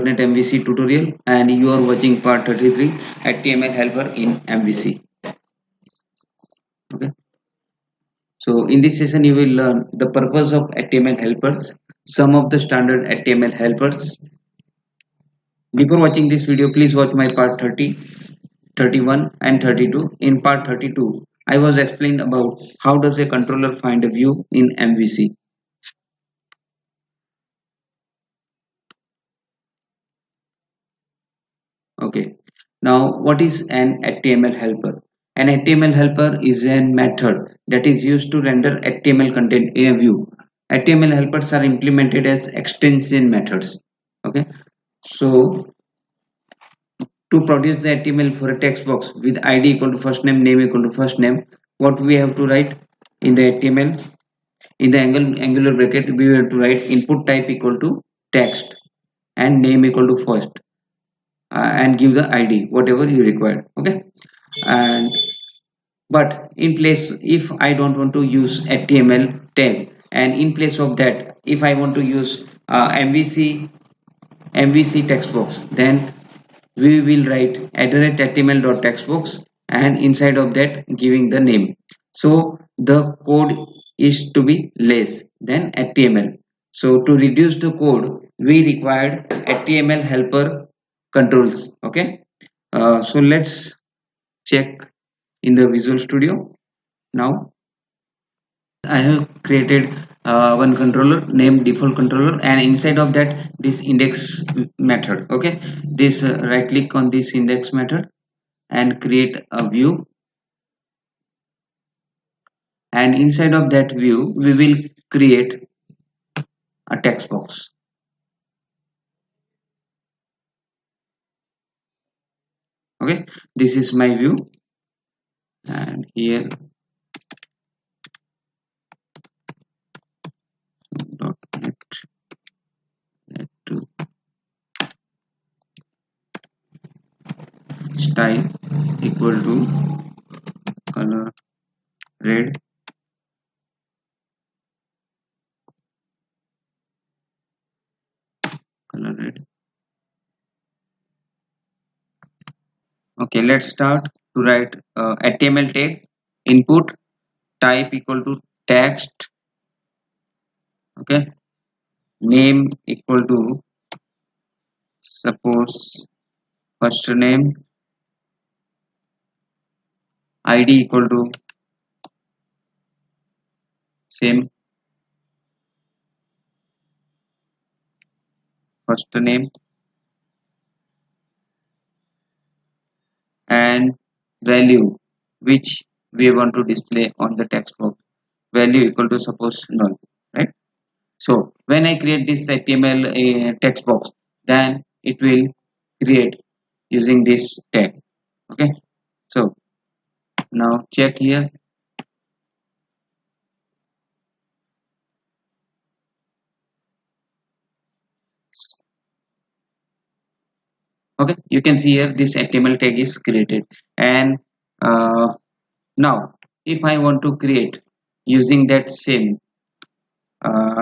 MVC tutorial, and you are watching part 33 HTML helper in MVC. Okay, so in this session you will learn the purpose of HTML helpers, some of the standard HTML helpers. Before watching this video, please watch my part 30, 31 and 32. In part 32, I was explained about how does a controller find a view in MVC. Okay, now what is an HTML helper? An HTML helper is a method that is used to render HTML content in a view. HTML helpers are implemented as extension methods. Okay, so to produce the HTML for a text box with ID equal to first name equal to first name, what we have to write in the HTML, in the angular bracket, we have to write input type equal to text and name equal to first, and give the ID whatever you require. Okay, and but in place, if I don't want to use HTML tag, and in place of that, if I want to use MVC text box, then we will write @html.textbox, and inside of that giving the name. So the code is to be less than HTML. So to reduce the code, we required HTML helper controls. Okay, so let's check in the Visual Studio. Now I have created one controller named default controller, and inside of that this index method. Okay, this right click on this index method and create a view, and inside of that view we will create a text box. Okay, this is my view, and here dot net to style equal to color red, color red. Okay, let's start to write HTML tag input type equal to text. Okay, name equal to suppose first name, ID equal to same first name, and value which we want to display on the text box, value equal to suppose null, right? So when I create this HTML text box, then it will create using this tag. Okay, so now check here. Okay, you can see here this HTML tag is created, and now if I want to create using that same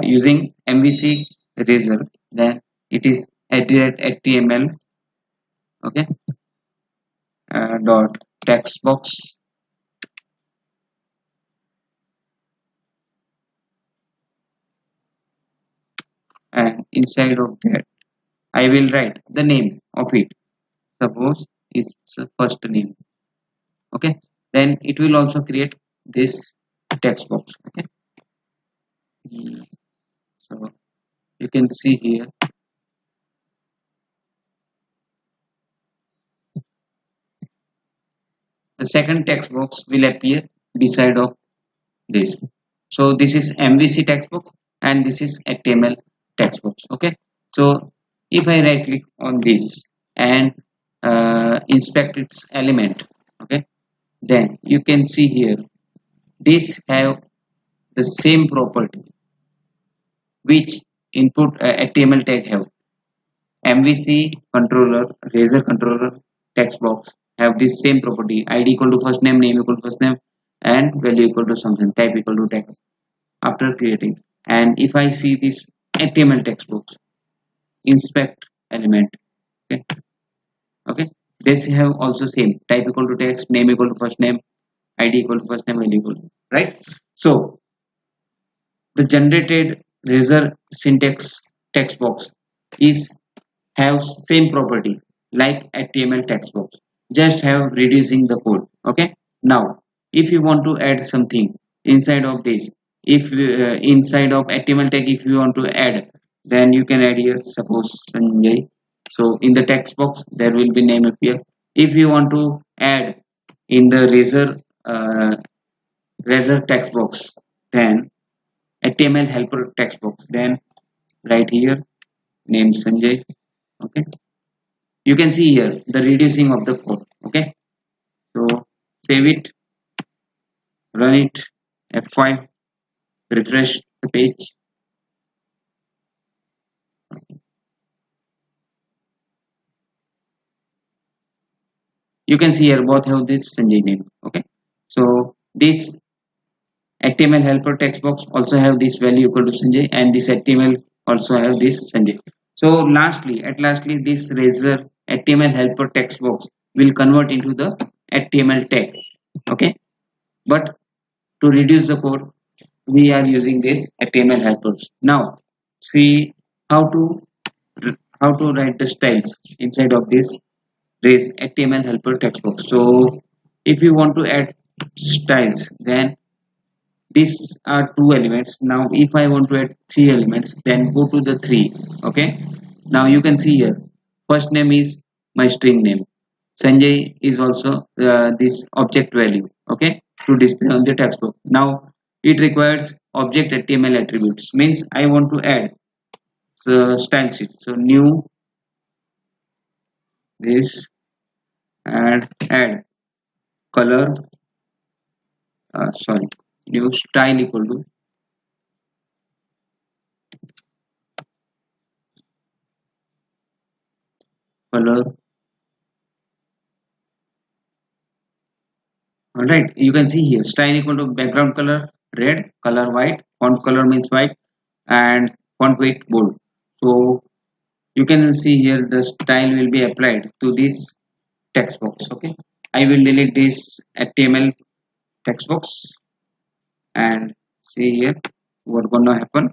using MVC razor, then it is @HTML. Okay, dot text box, and inside of that I will write the name of it. Suppose it's first name. Okay, then it will also create this text box. Okay, so you can see here the second text box will appear beside of this. So this is MVC text box and this is HTML text box. Okay, so if I right click on this and inspect its element, okay, then you can see here this have the same property which input HTML tag have. MVC controller, razor controller, text box have this same property, ID equal to first name equal to first name, and value equal to something, type equal to text after creating. And if I see this HTML text box, inspect element. Okay, okay, this have also same type equal to text, name equal to first name, id equal to first name, id equal to, right? So the generated razor syntax text box is have same property like HTML text box, just have reducing the code. Okay, now if you want to add something inside of this, if inside of HTML tag, if you want to add, then you can add here, suppose Sanjay. So in the text box there will be name appear. If you want to add in the razor text box, then HTML helper text box, then right here name Sanjay. Okay, you can see here the reducing of the code. Okay, so save it, run it, F5, refresh the page. You can see here both have this Sanjay name. Okay, so this HTML helper text box also have this value equal to Sanjay, and this HTML also have this Sanjay. So lastly this razor HTML helper text box will convert into the HTML tag. Okay, but to reduce the code we are using this HTML helpers. Now see how to write the styles inside of this HTML helper text box. So if you want to add styles, then these are two elements. Now if I want to add three elements, then go to the three. Okay, now you can see here first name is my string name, Sanjay is also this object value. Okay, to display on the text box. Now it requires object HTML attributes, means I want to add style sheet. So new this, and add color, sorry, new style equal to color. All right, you can see here style equal to background color red, color white, font color means white, and font weight bold. So you can see here the style will be applied to this text box. Okay, I will delete this HTML text box and see here what gonna happen.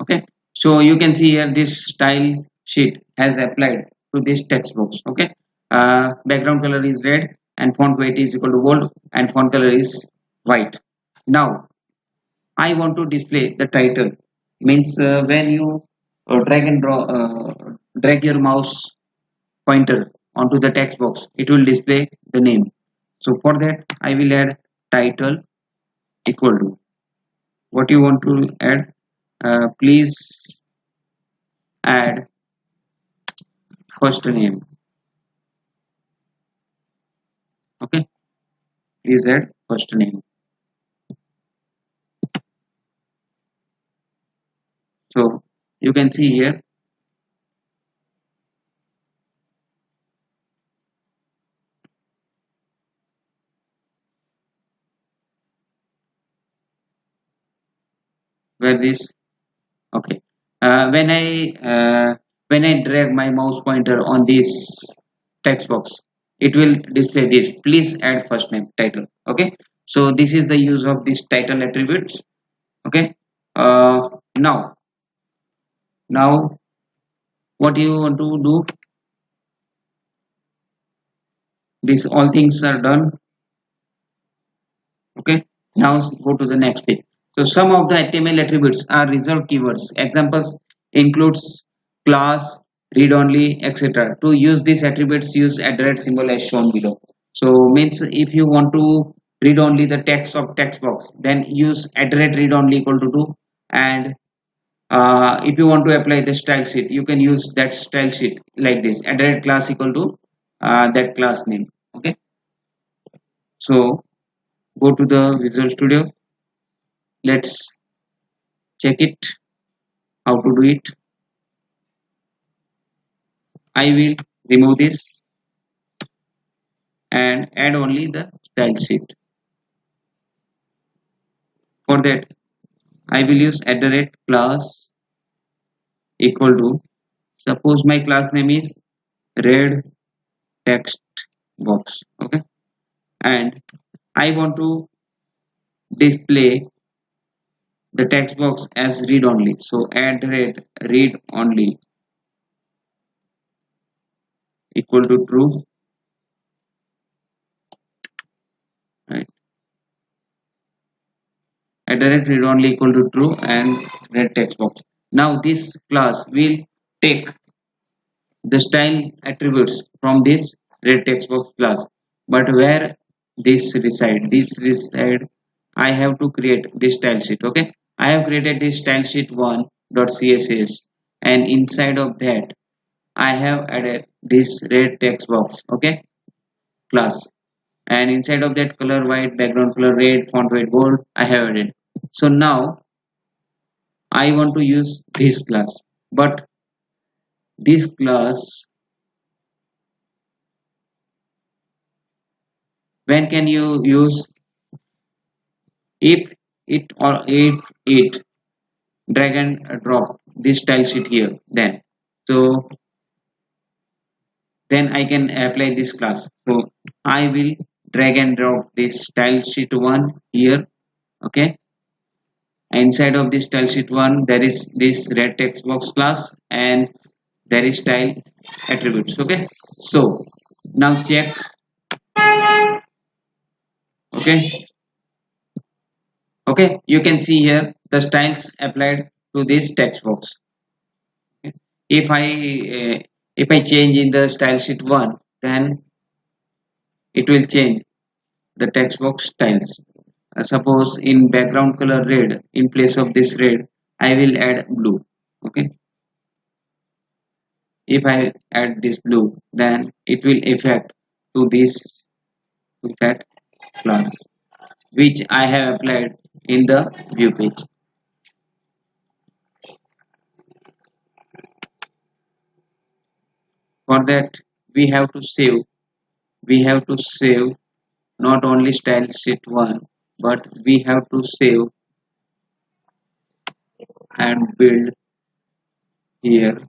Okay, so you can see here this style sheet has applied to this text box. Okay, background color is red and font weight is equal to bold and font color is white. Now I want to display the title, means when you drag your mouse pointer onto the text box, it will display the name. So for that I will add title equal to what you want to add. Please add first name. Okay, please add first name. So you can see here where this. Okay, when I drag my mouse pointer on this text box, it will display this, please add first name title. Okay, so this is the use of this title attributes. Okay, uh, now what you want to do, these all things are done. Okay, now go to the next page. So some of the HTML attributes are reserved keywords. Examples includes class, read only, etc. To use these attributes, use @ symbol as shown below. So means if you want to read only the text of text box, then use @read only equal to 2. And if you want to apply the style sheet, you can use that style sheet like this, @class equal to that class name. Okay, so go to the Visual Studio. Let's check it how to do it. I will remove this and add only the style sheet. For that, I will use @class equal to, suppose my class name is red text box. Okay, and I want to display the text box as read only. So @read only equal to true, right? @read only equal to true and red text box. Now this class will take the style attributes from this red text box class, but where this reside, I have to create this style sheet. Okay, I have created this style sheet 1.css, and inside of that I have added this red text box, okay, class, and inside of that color white, background color red, font weight bold, I have added. So now I want to use this class, but this class, when can you use? If it drag and drop this style sheet here, so then I can apply this class. So I will drag and drop this style sheet 1 here. Okay, inside of this style sheet 1 there is this red text box class and there is style attributes. Okay, so now check. Okay, okay, you can see here the styles applied to this text box. Okay. If I change in the style sheet 1, then it will change the text box styles. Suppose in background color red, in place of this red I will add blue. Okay, if I add this blue, then it will affect to this, to that class which I have applied in the view page. For that, we have to save not only style sheet 1, but we have to save and build here.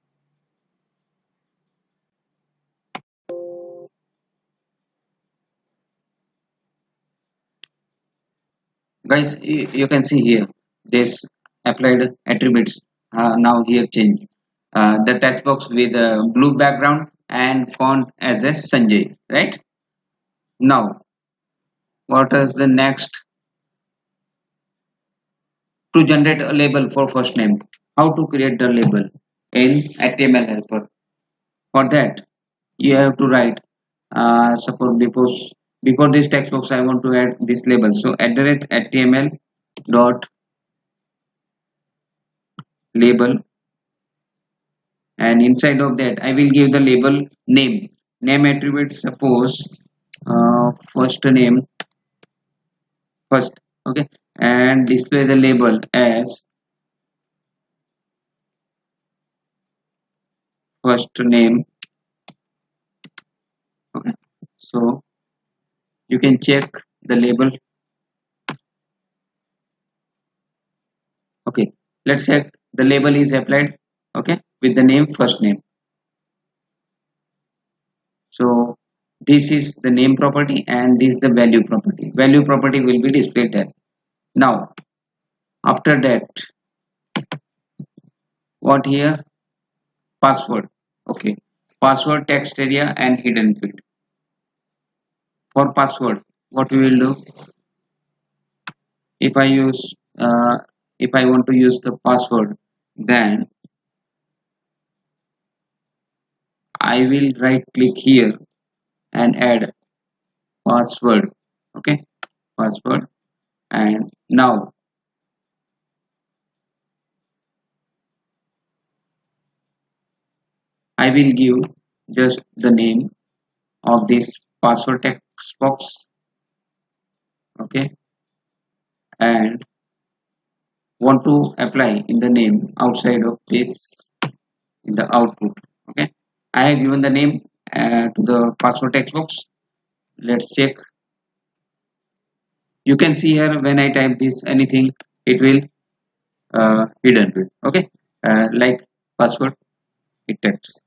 Guys, you can see here this applied attributes now here change the text box with a blue background and font as a Sanjay, right? Now what is the next? To generate a label for first name, how to create the label in HTML helper? For that, you have to write, suppose before this text box I want to add this label, so @html dot label, and inside of that I will give the label name attribute, suppose first name first. Okay, and display the label as first name. Okay, so you can check the label. Okay, let's check the label is applied, okay, with the name first name. So this is the name property and this is the value property will be displayed there. Now after that, what here? Password. Okay, password, text area and hidden field. For password, what we will do, if I use if I want to use the password, then I will right click here and add password. Okay, password, and now I will give just the name of this password text box. Okay, and want to apply in the name outside of this in the output. Okay, I have given the name to the password text box, let's check. You can see here when I type this anything, it will hidden. Okay, like password, it text.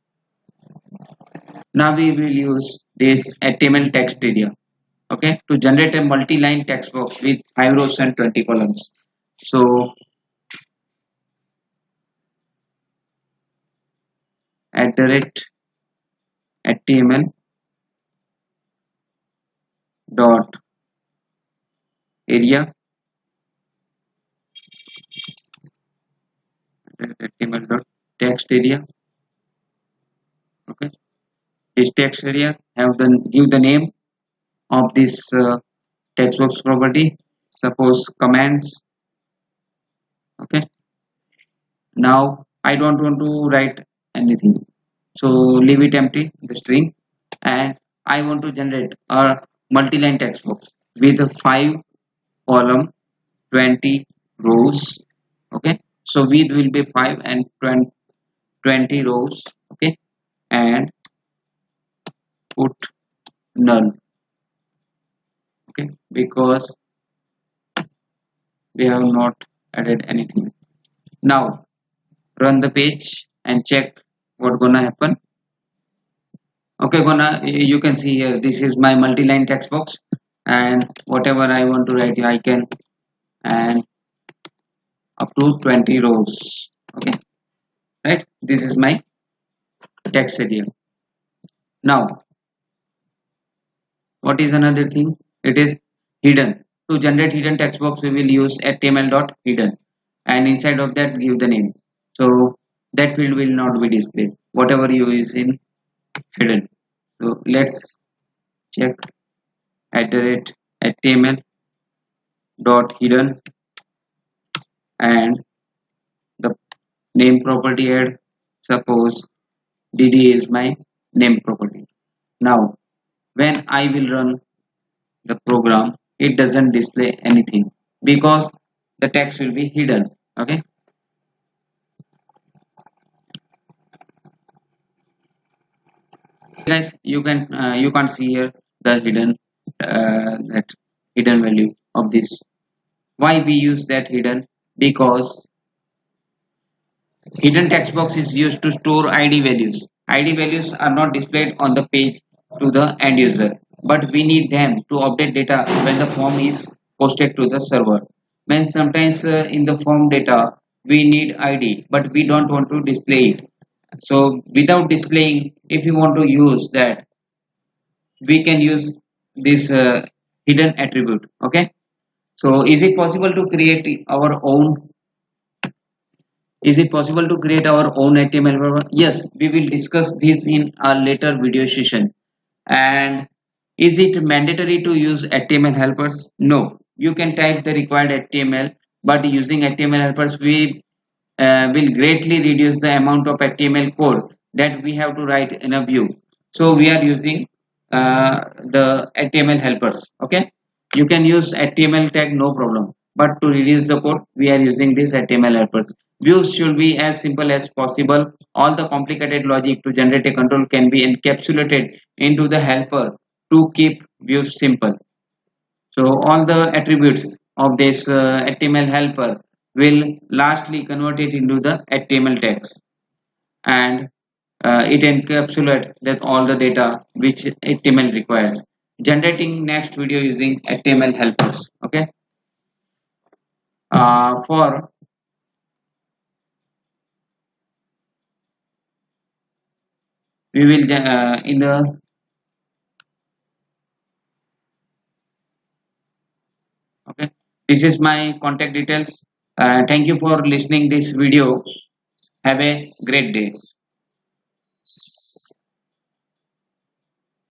Now we will use this HTML text area, okay, to generate a multi-line text box with 5 rows and 20 columns. So at the rate HTML dot area, HTML dot text area. Okay, this text area have the give the name of this text box property. Suppose commands. Okay, now I don't want to write anything, so leave it empty, the string, and I want to generate a multi-line text box with a 5 column, 20 rows. Okay, so width will be 5 and 20 rows. Okay, and put null. Okay, because we have not added anything. Now run the page and check what gonna happen. Okay, gonna, you can see here this is my multi-line text box, and whatever I want to write I can, and up to 20 rows. Okay, right, this is my text area. Now what is another thing? It is hidden. To generate hidden text box we will use html.hidden, and inside of that give the name, so that field will not be displayed whatever you is in hidden. So let's check at the rate html dot hidden, and the name property add, suppose dd is my name property. Now when I will run the program, it doesn't display anything because the text will be hidden. Okay, guys, you can't see here the hidden that hidden value of this. Why we use that hidden? Because hidden text box is used to store id values. Id values are not displayed on the page to the end user, but we need them to update data when the form is posted to the server. When sometimes in the form data we need id but we don't want to display it, so without displaying, if you want to use that, we can use this hidden attribute. Okay, so is it possible to create our own, is it possible to create our own HTML program? Yes, we will discuss this in a later video session. And is it mandatory to use HTML helpers? No, you can type the required HTML, but using HTML helpers we will greatly reduce the amount of HTML code that we have to write in a view. So we are using the HTML helpers. Okay, you can use HTML tag, no problem, but to reduce the code we are using these HTML helpers. Views should be as simple as possible. All the complicated logic to generate a control can be encapsulated into the helper to keep views simple. So all the attributes of this HTML helper will lastly convert it into the HTML text, and it encapsulates that all the data which HTML requires. Generating next video using HTML helpers. Okay. For we will in the okay. This is my contact details. Thank you for listening this video. Have a great day.